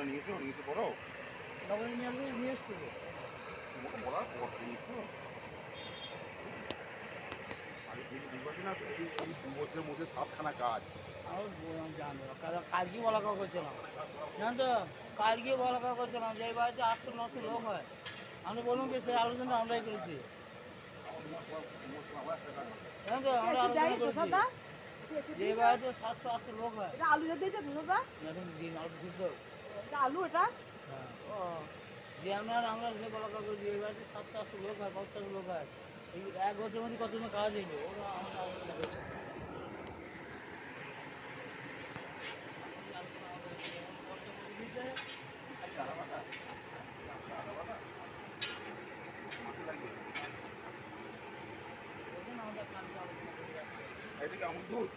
করে নিয়েছো নিয়েছো বড় নগরে নিয়ে আসবে নিয়ে এসছো তোমাকে বলার পর নিয়েছো আরে এই বুঝতে না এই 2 বছরের মধ্যে 7খানা কাজ আর জানো কালকে বলা কাউ করছিলাম জানো তো কালকে বলা কাউ করছিলাম যে এই বাড়িতে 800-900 লোক হয় আমি বলুন কি সেই আলোচনা আমরাই করেছি জানো তো আমরা আলোচনা করেছি যে এই বাড়িতে 700-800 লোক হয় আলু দিয়েছে দাদা এখন দিন আলু শুদ্ধ আলু এটা হ্যাঁ ও যে আমরা সে বলা কাউ করেছি এই বাড়িতে 700-800 লোক হয় 50 লোক হয় এই 1 বছরের মধ্যে কত কাজ হইলো ওরা আমরা আলোচনা করেছি এদিকে আমুল দুধ